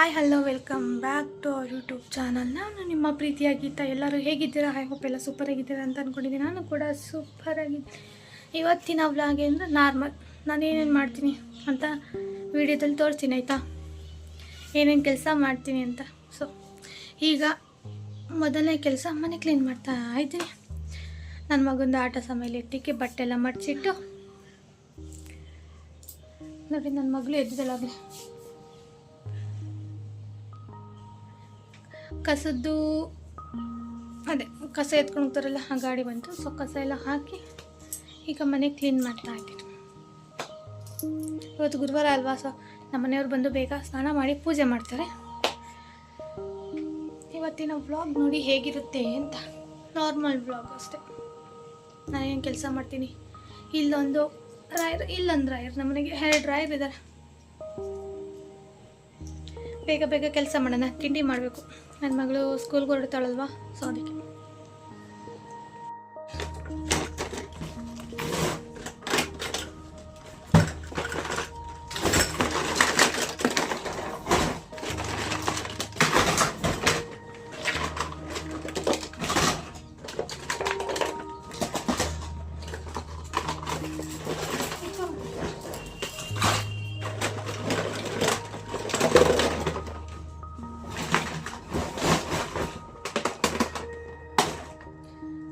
Hi hello welcome back to our YouTube channel. ನಾನು ನಿಮ್ಮ ಪ್ರೀತಿಯ ಗೀತಾ. ಎಲ್ಲರೂ ಹೇಗಿದ್ದೀರಾ? ಐ ಹೋಪ್ ಎಲ್ಲ ಸೂಪರಾಗಿದ್ದೀರಾ ಅಂತ ಅಂದ್ಕೊಂಡಿದ್ದೀನಿ. ನಾನು ಕೂಡ ಸೂಪರಾಗಿದ್ದೀನಿ. ಇವತ್ತಿನ ವ್ಲಾಗ್ ಅಂದರೆ ನಾರ್ಮಲ್, ನಾನು ಏನೇನು ಮಾಡ್ತೀನಿ ಅಂತ ವಿಡಿಯೋದಲ್ಲಿ ತೋರಿಸ್ತೀನಿ, ಆಯಿತಾ? ಏನೇನು ಕೆಲಸ ಮಾಡ್ತೀನಿ ಅಂತ. ಸೊ ಈಗ ಮೊದಲನೇ ಕೆಲಸ ಮನೆ ಕ್ಲೀನ್ ಮಾಡ್ತಾ ಇದ್ದೀನಿ. ನನ್ನ ಮಗಂದು ಆಟ ಸಮಯ ಇಟ್ಟಿಕ್ಕೆ ಬಟ್ಟೆ ಎಲ್ಲ ಮಡಿಸಿಟ್ಟು ನೋಡಿ, ನನ್ನ ಮಗಳು ಎದ್ದಿದ್ದಲಾಗಲಿ ಕಸದ್ದು ಅದೇ ಕಸ ಎತ್ಕೊಂಡು ಹೋಗ್ತಾರಲ್ಲ, ಆ ಗಾಡಿ ಬಂತು. ಸೊ ಕಸ ಎಲ್ಲ ಹಾಕಿ ಈಗ ಮನೆ ಕ್ಲೀನ್ ಮಾಡ್ತಾ ಇದ್ದೀನಿ. ಇವತ್ತು ಗುರುವಾರ ಅಲ್ವಾ, ಸೊ ನಮ್ಮ ಮನೆಯವ್ರು ಬಂದು ಬೇಗ ಸ್ನಾನ ಮಾಡಿ ಪೂಜೆ ಮಾಡ್ತಾರೆ. ಇವತ್ತಿನ ವ್ಲಾಗ್ ನೋಡಿ ಹೇಗಿರುತ್ತೆ ಅಂತ. ನಾರ್ಮಲ್ ವ್ಲಾಗ್ ಅಷ್ಟೇ. ನಾನೇನು ಕೆಲಸ ಮಾಡ್ತೀನಿ, ಇಲ್ಲೊಂದು ಡ್ರಾಯರ್, ಇಲ್ಲೊಂದು ಡ್ರಾಯರ್. ನಮ್ಮನೆಗೆ 2 ಡ್ರಾಯರ್ ಇದ್ದಾರೆ. ಬೇಗ ಬೇಗ ಕೆಲಸ ಮಾಡೋಣ. ತಿಂಡಿ ಮಾಡಬೇಕು. ನನ್ನ ಮಗಳು ಸ್ಕೂಲ್ಗೆ ಹೊರಡ್ತಾಳಲ್ವಾ, ಸೊ ಅದಕ್ಕೆ.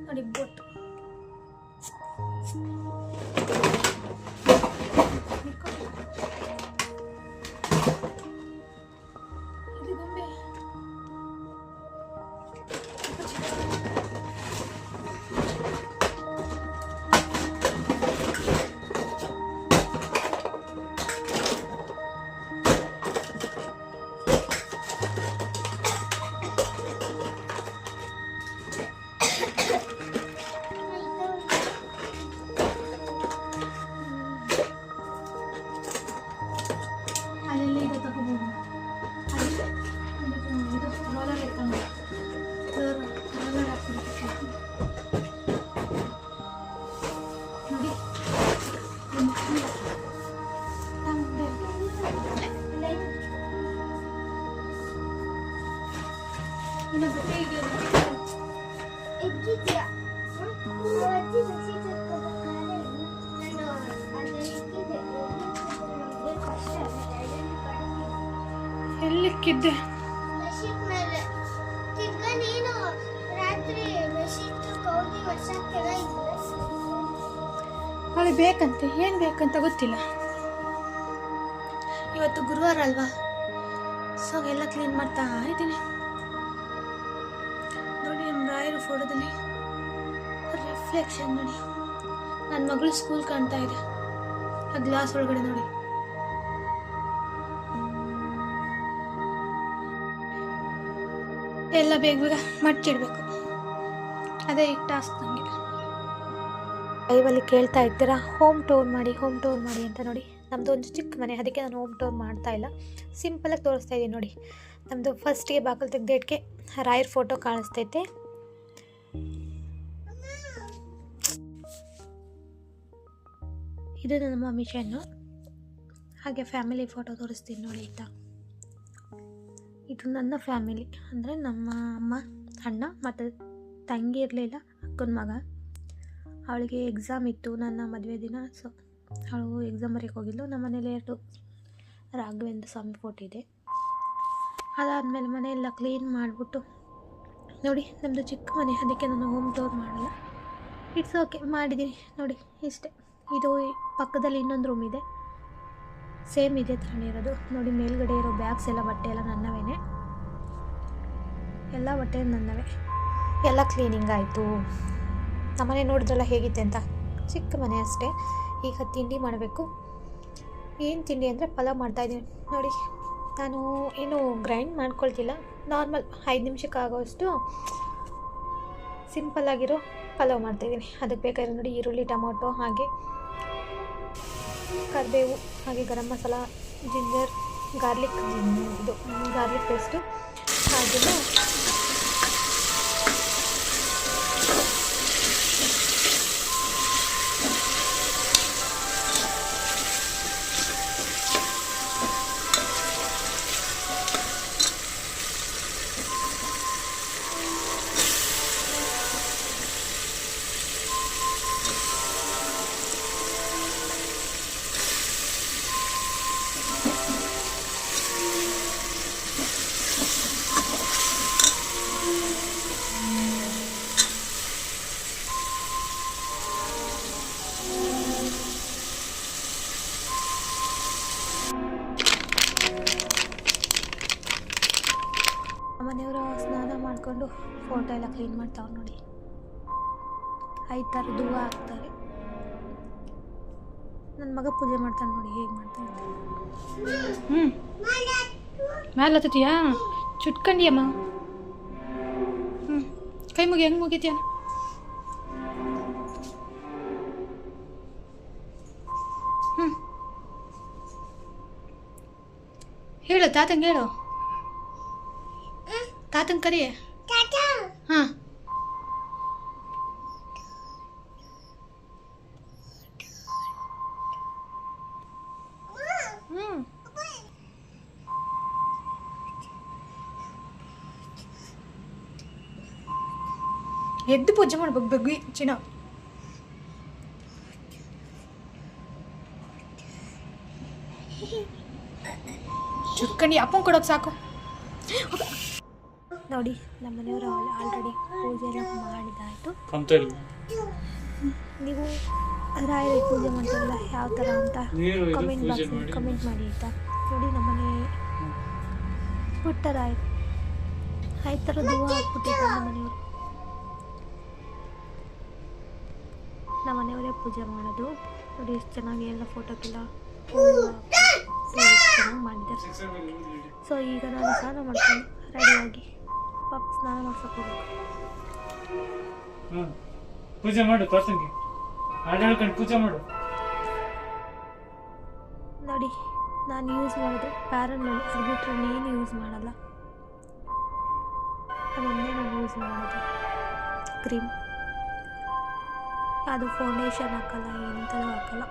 ನೋಡಿ ಬೊಟ್ಟು ಇದು ಗೊಂಬೆ. ಎಲ್ಲಿಕ್ಕಿದ್ದೆ? ಅವಳಿಗೆ ಬೇಕಂತೆ, ಏನು ಬೇಕಂತ ಗೊತ್ತಿಲ್ಲ. ಇವತ್ತು ಗುರುವಾರ ಅಲ್ವಾ, ಸೊ ಎಲ್ಲ ಕ್ಲೀನ್ ಮಾಡ್ತಾ ಇದ್ದೀನಿ. ನೋಡಿ, ನಮ್ಮ ರಾಯರು ಫೋಟೋದಲ್ಲಿ ರಿಫ್ಲೆಕ್ಷನ್ ನೋಡಿ. ನನ್ನ ಮಗಳು ಸ್ಕೂಲ್ ಕಾಣ್ತಾ ಇದೆ ಆ ಗ್ಲಾಸ್ ಒಳಗಡೆ. ನೋಡಿ, ಎಲ್ಲ ಬೇಗ ಬೇಗ ಮಡ್ಚಿಡ್ಬೇಕು. ಅದೇ ಈಗ ಟಾಸ್ಕ್ ನನಗೆ. ಲೈವಲ್ಲಿ ಕೇಳ್ತಾ ಇರ್ತೀರಾ ಹೋಮ್ ಟೂರ್ ಮಾಡಿ, ಹೋಮ್ ಟೂರ್ ಮಾಡಿ ಅಂತ. ನೋಡಿ, ನಮ್ಮದು ಒಂದು ಚಿಕ್ಕ ಮನೆ, ಅದಕ್ಕೆ ನಾನು ಹೋಮ್ ಟೂರ್ ಮಾಡ್ತಾ ಇಲ್ಲ, ಸಿಂಪಲಾಗಿ ತೋರಿಸ್ತಾ ಇದ್ದೀನಿ. ನೋಡಿ, ನಮ್ಮದು ಫಸ್ಟಿಗೆ ಬಾಗಿಲು ತೆಗೆದೇಟ್ಗೆ ರಾಯರ್ ಫೋಟೋ ಕಾಣಿಸ್ತೈತೆ. ಇದು ನಮ್ಮ ಮಿಷನ್ನು. ಹಾಗೆ ಫ್ಯಾಮಿಲಿ ಫೋಟೋ ತೋರಿಸ್ತೀನಿ ನೋಡಿ, ಆಯಿತಾ? ಇದು ನನ್ನ ಫ್ಯಾಮಿಲಿ, ಅಂದರೆ ನಮ್ಮ ಅಮ್ಮ, ಅಣ್ಣ ಮತ್ತು ತಂಗಿ ಇರಲಿಲ್ಲ, ಅಕ್ಕನ ಮಗ. ಅವಳಿಗೆ ಎಕ್ಸಾಮ್ ಇತ್ತು ನನ್ನ ಮದುವೆ ದಿನ, ಸೊ ಅವಳು ಎಕ್ಸಾಮ್ ಬರೆಯೋಕೆ ಹೋಗಿದ್ಲು. ನಮ್ಮ ಮನೇಲಿ 2 ರಾಘವೇಂದ್ರ ಸ್ವಾಮಿ ಫೋಟೋ ಇದೆ. ಅದಾದಮೇಲೆ ಮನೆಯೆಲ್ಲ ಕ್ಲೀನ್ ಮಾಡಿಬಿಟ್ಟು ನೋಡಿ, ನಮ್ಮದು ಚಿಕ್ಕ ಮನೆ, ಅದಕ್ಕೆ ನಾನು ಹೋಮ್ ಟೂರ್ ಮಾಡಲ್ಲ. ಇಟ್ಸ್ ಓಕೆ, ಮಾಡಿದ್ದೀನಿ ನೋಡಿ, ಇಷ್ಟೇ. ಇದು ಪಕ್ಕದಲ್ಲಿ ಇನ್ನೊಂದು ರೂಮ್ ಇದೆ, ಸೇಮ್ ಇದೇ ಥರನೇ ಇರೋದು. ನೋಡಿ, ಮೇಲ್ಗಡೆ ಇರೋ ಬ್ಯಾಗ್ಸ್ ಎಲ್ಲ ಬಟ್ಟೆ ಎಲ್ಲ ನನ್ನವೇ, ಎಲ್ಲ ಬಟ್ಟೆ ನನ್ನವೇ. ಎಲ್ಲ ಕ್ಲೀನಿಂಗ್ ಆಯಿತು. ನಮ್ಮನೆ ನೋಡಿದ್ರಲ್ಲ ಹೇಗಿತ್ತೆ ಅಂತ. ಚಿಕ್ಕ ಮನೆ ಅಷ್ಟೇ. ಈಗ ತಿಂಡಿ ಮಾಡಬೇಕು. ಏನು ತಿಂಡಿ ಅಂದರೆ ಪಲಾವ್ ಮಾಡ್ತಾಯಿದ್ದೀನಿ. ನೋಡಿ, ನಾನು ಏನು ಗ್ರೈಂಡ್ ಮಾಡ್ಕೊಳ್ತಿಲ್ಲ, ನಾರ್ಮಲ್ 5 ನಿಮಿಷಕ್ಕೆ ಆಗೋಷ್ಟು ಸಿಂಪಲ್ಲಾಗಿರೋ ಪಲಾವ್ ಮಾಡ್ತಾಯಿದ್ದೀನಿ. ಅದಕ್ಕೆ ಬೇಕಾಗಿರೋ ನೋಡಿ, ಈರುಳ್ಳಿ, ಟೊಮೊಟೊ, ಹಾಗೆ ಕರಿಬೇವು, ಹಾಗೆ ಗರಂ ಮಸಾಲ, ಜಿಂಜರ್, ಗಾರ್ಲಿಕ್, ಇದು ಗಾರ್ಲಿಕ್ ಪೇಸ್ಟು, ಹಾಗೆಲ್ಲ ಫೋಟೋ ಎಲ್ಲ ಕ್ಲೀನ್ ಮಾಡ್ತಾವೆ ನೋಡಿ. 5 ಥರದ ಹೂವು ಹಾಕ್ತಾರೆ. ನನ್ನ ಮಗ ಪೂಜೆ ಮಾಡ್ತಾನೆ ನೋಡಿ ಹೇಗೆ ಮಾಡ್ತಾನೆ. ಮ್ಯಾಲೆ ಹತ್ತಿಯಾ ಚುಟ್ಕೊಂಡಿಯಮ್ಮ. ಕೈ ಮುಗಿ ಹೆಂಗೆ ಮುಗಿತೀಯ? ಹೇಳು ತಾತಂಗೆ, ಹೇಳು ತಾತಂಗೆ ಕರಿಯೇ. ಹಾಂ ಎದ್ದು ಪೂಜೆ ಮಾಡ್ಬೇಕು ಬಗ್ಗಿ ಚಿನ್ನ. ಚುಟ್ಕಂಡು ಅಪ್ಪಂಗೆ ಕೊಡೋದು ಸಾಕು ನೋಡಿ. ನಮ್ಮ ಮನೆಯವರು ಆಲ್ರೆಡಿ ಪೂಜೆ ಎಲ್ಲ ಮಾಡಿದಾಯಿತು. ನೀವು ರಾಯರ ಪೂಜೆ ಮಾಡ್ತೀರಲ್ಲ ಯಾವ ಥರ ಅಂತ ಕಮೆಂಟ್ ಬಾಕ್ಸಲ್ಲಿ ಕಮೆಂಟ್ ಮಾಡಿ ಆಯಿತಾ. ನೋಡಿ ನಮ್ಮನೆ ಪುಟ್ಟ ರಾಯರು 5 ಥರದ ಹೂವು ಹಾಕ್ಬಿಟ್ಟಿದ್ದಾರೆ ನಮ್ಮ ಮನೆಯವರೇ ಪೂಜೆ ಮಾಡೋದು ನೋಡಿ. ಎಷ್ಟು ಚೆನ್ನಾಗಿ ಎಲ್ಲ ಫೋಟೋಕ್ಕೆಲ್ಲ ಚೆನ್ನಾಗಿ ಮಾಡಿದ್ದಾರೆ. ಸೊ ಈಗ ನಾನು ಸ್ನಾನ ಮಾಡ್ಕೊಂಡು ರೆಡಿಯಾಗಿ ಪಾಪ ಸ್ನಾನ ಮಾಡ್ಸೋಕೆ ಹೋಗ್ಬೇಕು. ಪೂಜೆ ಮಾಡು, ತೋರ್ಸಂಗೆ ಹಾಡು ಹೇಳ್ಕೊಂಡು ಪೂಜೆ ಮಾಡು. ನೋಡಿ ನಾನು ಯೂಸ್ ಮಾಡೋದು ಪ್ಯಾರಲಲ್, ಅದು ಬಿಟ್ಟರೆ ಏನು ಯೂಸ್ ಮಾಡಲ್ಲ. ಅದೊಂದೇ ನಾನು ಯೂಸ್ ಮಾಡೋದು ಕ್ರೀಮ್. ಅದು ಫೌಂಡೇಶನ್ ಹಾಕಲ್ಲ, ಎಂಥದೂ ಹಾಕಲ್ಲ.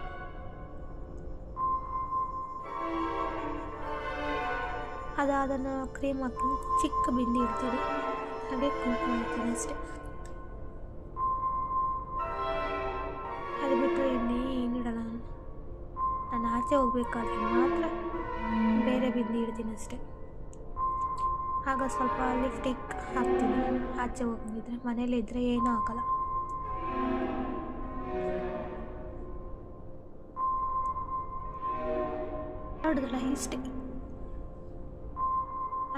ಅದನ್ನು ಕ್ರೀಮ್ ಹಾಕಿ ಚಿಕ್ಕ ಬಿಂದಿ ಇಡ್ತೀನಿ, ಹಾಗೆ ಕುಂಕುಮ ಇಡ್ತೀನಿ ಅಷ್ಟೇ. ಅದು ಬಿಟ್ಟರೆ ಇನ್ನೇನು ಇಡಲ್ಲ. ನಾನು ಆಚೆ ಹೋಗ್ಬೇಕಾದ್ರೆ ಮಾತ್ರ ಬೇರೆ ಬಿಂದಿ ಇಡ್ತೀನಿ ಅಷ್ಟೇ. ಆಗ ಸ್ವಲ್ಪ ಲಿಫ್ಟಿಕ್ ಹಾಕ್ತೀನಿ ಆಚೆ ಹೋಗಿದ್ರೆ. ಮನೇಲಿ ಇದ್ದರೆ ಏನೂ ಹಾಕಲ್ಲ. ನೋಡಿದ್ರಲ್ಲ ಇಷ್ಟೇ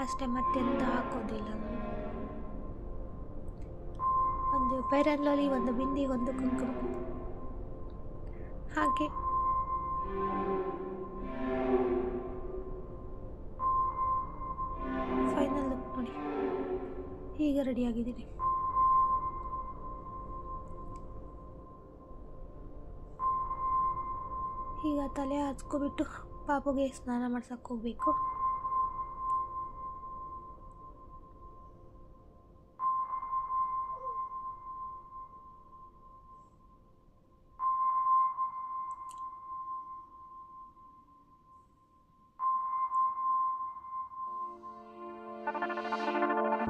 ಅಷ್ಟೇ, ಮತ್ತೆಂತ ಹಾಕೋದಿಲ್ಲ ನಾನು. ಒಂದು ಪೈರಲ್ಲಲ್ಲಿ ಒಂದು ಬಿಂದಿ, ಒಂದು ಕುಂಕುಮ ಹಾಗೆ ಫೈನಲ್ ಲುಕ್ ನೋಡಿ. ಈಗ ರೆಡಿಯಾಗಿದ್ದೀನಿ. ಈಗ ತಲೆ ಹಚ್ಕೊಬಿಟ್ಟು ಪಾಪುಗೆ ಸ್ನಾನ ಮಾಡ್ಸಕ್ಕೆ ಹೋಗ್ಬೇಕು.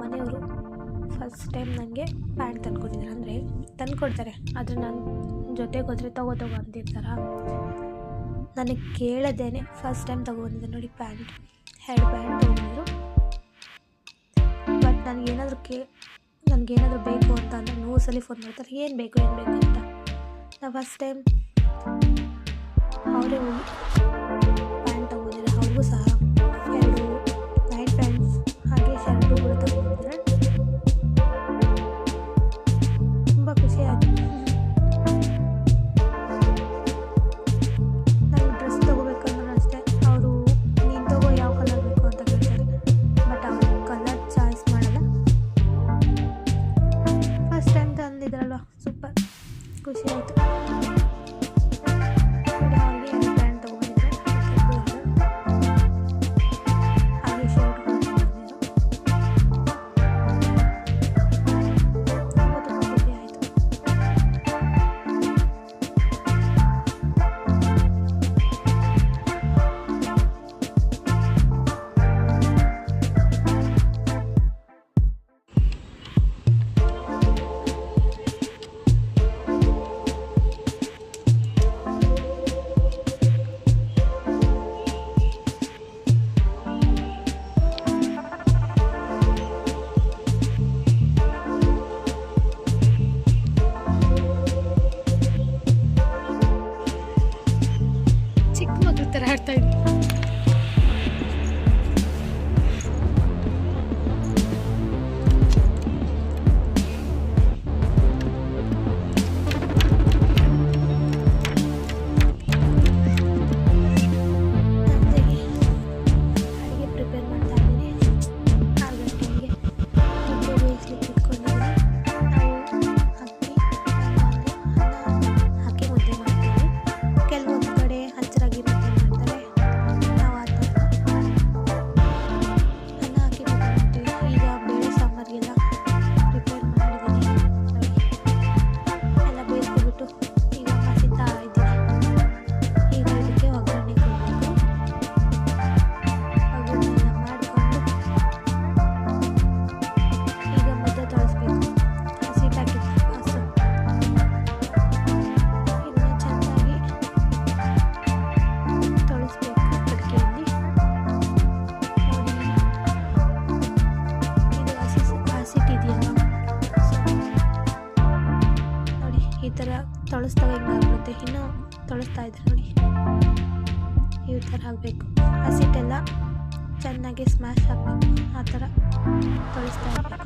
ಮನೆಯವರು ಫಸ್ಟ್ ಟೈಮ್ ನನಗೆ ಪ್ಯಾಂಟ್ ತಂದ್ಕೊಟ್ಟಿದ್ದಾರೆ. ಅಂದರೆ ತಂದ್ಕೊಡ್ತಾರೆ, ಆದರೆ ನಾನು ಜೊತೆಗೆ ಹೋದರೆ ತಗೋ ಅಂತಿರ್ತಾರ. ನನಗೆ ಕೇಳದೇನೆ ಫಸ್ಟ್ ಟೈಮ್ ತೊಗೊಂಡಿದ್ದೆ ನೋಡಿ ಪ್ಯಾಂಟ್, ಹೆಡ್ ಪ್ಯಾಂಟ್ ತೊಗೊಂಡಿದ್ರು. ಬಟ್ ನನಗೇನಾದರೂ ಬೇಕು ಅಂತ ಅಂದರೆ 100 ಸಲ ಫೋನ್ ಮಾಡ್ತಾರೆ, ಏನು ಬೇಕು ಅಂತ. ನಾವು ಫಸ್ಟ್ ಟೈಮ್ ಅವರೇ ಹೋಗಿ ಪ್ಯಾಂಟ್ ತೊಗೊಂಡಿದ್ದಾರೆ. ಅವ್ರಿಗೂ ಸಹ 2 ನೈಟ್ ಪ್ಯಾಂಟ್ಸ್ ಹಾಗೆ ಶರ್ಟು ಕೂಡ ತೊಗೊಂಡಿದ್ದಾರೆ. ತುಂಬ ಖುಷಿ ಆಯಿತು. ನಾನು ಡ್ರೆಸ್ ತೊಗೋಬೇಕಂದ್ರೆ ಅಷ್ಟೇ, ಅವರು ನೀನು ತೊಗೋ ಯಾವ ಕಲರ್ ಬೇಕು ಅಂತ ಕೇಳ್ತಾರೆ. ಬಟ್ ಅವರು ಕಲರ್ ಚಾಯ್ಸ್ ಮಾಡಲ್ಲ. ಫಸ್ಟ್ ಟೈಮ್ ತಂದಿದ್ರಲ್ವ, ಸೂಪರ್ ಖುಷಿ ಆಯಿತು. ಥರ ತೊಳಸ್ದಾಗ ಹಿಂಗಾಗ್ಬಿಡುತ್ತೆ. ಇನ್ನೂ ತೊಳಸ್ತಾ ಇದ್ರೆ ನೋಡಿ ಈ ಥರ ಆಗಬೇಕು. ಹಸಿಟ್ಟೆಲ್ಲ ಚೆನ್ನಾಗಿ ಸ್ಮ್ಯಾಶ್ ಆಗಬೇಕು. ಆ ಥರ ತೊಳಸ್ತಾ ಇರಬೇಕು.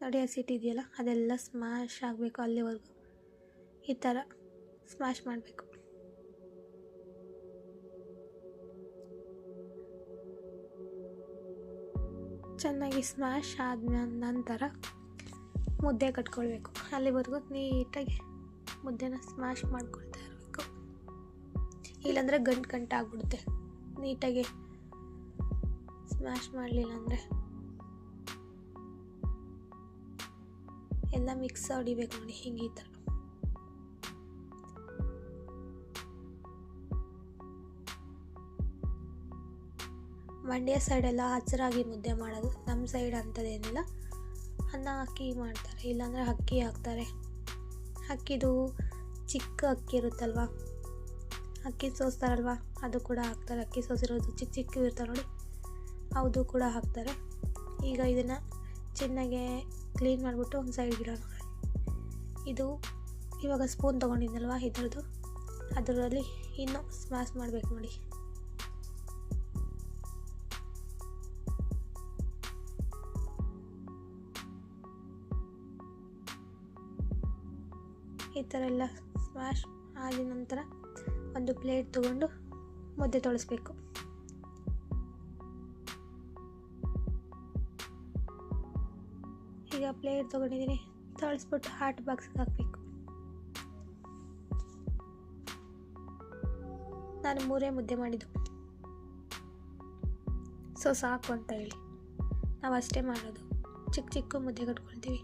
ನೋಡಿ ಹಸಿಟ್ಟು ಇದೆಯಲ್ಲ ಅದೆಲ್ಲ ಸ್ಮ್ಯಾಶ್ ಆಗಬೇಕು. ಅಲ್ಲಿವರೆಗೂ ಈ ಥರ ಸ್ಮ್ಯಾಶ್ ಮಾಡಬೇಕು. ಚೆನ್ನಾಗಿ ಸ್ಮ್ಯಾಶ್ ಆದ ನಂತರ ಮುದ್ದೆ ಕಟ್ಕೊಳ್ಬೇಕು. ಅಲ್ಲಿವರೆಗೂ ನೀಟಾಗಿ ಮುದ್ದೆನ ಸ್ಮ್ಯಾಶ್ ಮಾಡ್ಕೊಳ್ತಾ ಇರಬೇಕು. ಇಲ್ಲಾಂದರೆ ಗಂಟು ಆಗ್ಬಿಡುತ್ತೆ. ನೀಟಾಗಿ ಸ್ಮ್ಯಾಶ್ ಮಾಡಲಿಲ್ಲ ಅಂದರೆ ಎಲ್ಲ ಮಿಕ್ಸ್ ಹೊಡಿಬೇಕು ನೋಡಿ ಹಿಂಗೆ ಈ ಥರ. ಮಂಡ್ಯ ಸೈಡೆಲ್ಲ ಹಸಿರಾಗಿ ಮುದ್ದೆ ಮಾಡೋದು. ನಮ್ಮ ಸೈಡ್ ಅಂಥದ್ದೇನಿಲ್ಲ, ಅನ್ನ ಅಕ್ಕಿ ಮಾಡ್ತಾರೆ, ಇಲ್ಲಾಂದರೆ ಅಕ್ಕಿ ಹಾಕ್ತಾರೆ. ಅಕ್ಕಿದು ಚಿಕ್ಕ ಅಕ್ಕಿ ಇರುತ್ತಲ್ವ, ಅಕ್ಕಿ ಸೋಸ್ತಾರಲ್ವ ಅದು ಕೂಡ ಹಾಕ್ತಾರೆ. ಅಕ್ಕಿ ಸೋಸಿರೋದು ಚಿಕ್ಕ ಚಿಕ್ಕ ಇರ್ತಾರೆ ನೋಡಿ, ಅದು ಕೂಡ ಹಾಕ್ತಾರೆ. ಈಗ ಇದನ್ನು ಚೆನ್ನಾಗೆ ಕ್ಲೀನ್ ಮಾಡಿಬಿಟ್ಟು ಒಂದು ಸೈಡ್ ಇಡೋಣ. ಇದು ಇವಾಗ ಸ್ಪೂನ್ ತೊಗೊಂಡಿದ್ದಲ್ವ ಇದರದ್ದು, ಅದರಲ್ಲಿ ಇನ್ನೂ ಸ್ಮ್ಯಾಶ್ ಮಾಡಬೇಕು ನೋಡಿ. ಈ ಥರ ಎಲ್ಲ ಸ್ಮ್ಯಾಶ್ ಆದ ನಂತರ ಒಂದು ಪ್ಲೇಟ್ ತೊಗೊಂಡು ಮುದ್ದೆ ತೊಳಸ್ಬೇಕು. ಈಗ ಪ್ಲೇಟ್ ತೊಗೊಂಡಿದ್ದೀನಿ, ತೊಳಸ್ಬಿಟ್ಟು ಹಾಟ್ ಬಾಕ್ಸ್ಗೆ ಹಾಕಬೇಕು. ನಾನು 3 ಮುದ್ದೆ ಮಾಡಿದ್ದು, ಸೊ ಸಾಕು ಅಂತ ಹೇಳಿ ನಾವು ಅಷ್ಟೇ ಮಾಡೋದು. ಚಿಕ್ಕ ಚಿಕ್ಕ ಮುದ್ದೆ ಕಟ್ಕೊಳ್ತೀವಿ.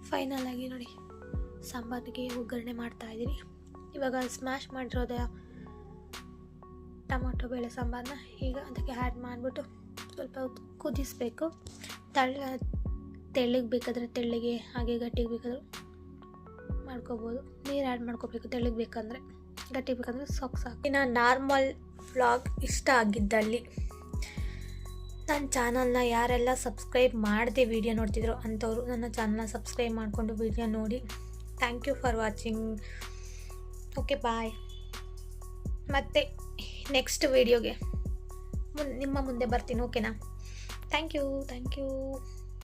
ಫೈನಲ್ ಆಗಿ ನೋಡಿ ಸಾಂಬಾರಿಗೆ ಒಗ್ಗರಣೆ ಮಾಡ್ತಾ ಇದ್ದೀನಿ. ಇವಾಗ ಸ್ಮ್ಯಾಶ್ ಮಾಡಿರೋದ ಟೊಮೊಟೊ ಬೇಳೆ ಸಾಂಬಾರನ್ನ ಈಗ ಅದಕ್ಕೆ ಆ್ಯಡ್ ಮಾಡಿಬಿಟ್ಟು ಸ್ವಲ್ಪ ಕುದಿಸ್ಬೇಕು. ತೆಳ್ಳಗೆ ಬೇಕಾದರೆ ತೆಳ್ಳಗೆ, ಹಾಗೆ ಗಟ್ಟಿಗೆ ಬೇಕಾದರೂ ಮಾಡ್ಕೋಬೋದು. ನೀರು ಆ್ಯಡ್ ಮಾಡ್ಕೋಬೇಕು ತೆಳ್ಳಗೆ ಬೇಕಂದರೆ. ಗಟ್ಟಿ ಬೇಕಂದರೆ ಸಾಕು. ಇನ್ನು ನಾರ್ಮಲ್ ವ್ಲಾಗ್ ಇಷ್ಟ ಆಗಿದ್ದಲ್ಲಿ ನನ್ನ ಚಾನಲ್ನ ಯಾರೆಲ್ಲ ಸಬ್ಸ್ಕ್ರೈಬ್ ಮಾಡದೆ ವೀಡಿಯೋ ನೋಡ್ತಿದ್ರು ಅಂಥವ್ರು ನನ್ನ ಚಾನಲ್ನ ಸಬ್ಸ್ಕ್ರೈಬ್ ಮಾಡಿಕೊಂಡು ವೀಡಿಯೋ ನೋಡಿ. Thank you for watching. Okay bye. ಮತ್ತು ನೆಕ್ಸ್ಟ್ ವೀಡಿಯೋಗೆ ನಿಮ್ಮ ಮುಂದೆ ಬರ್ತೀನಿ. ಓಕೆನಾ? Thank you.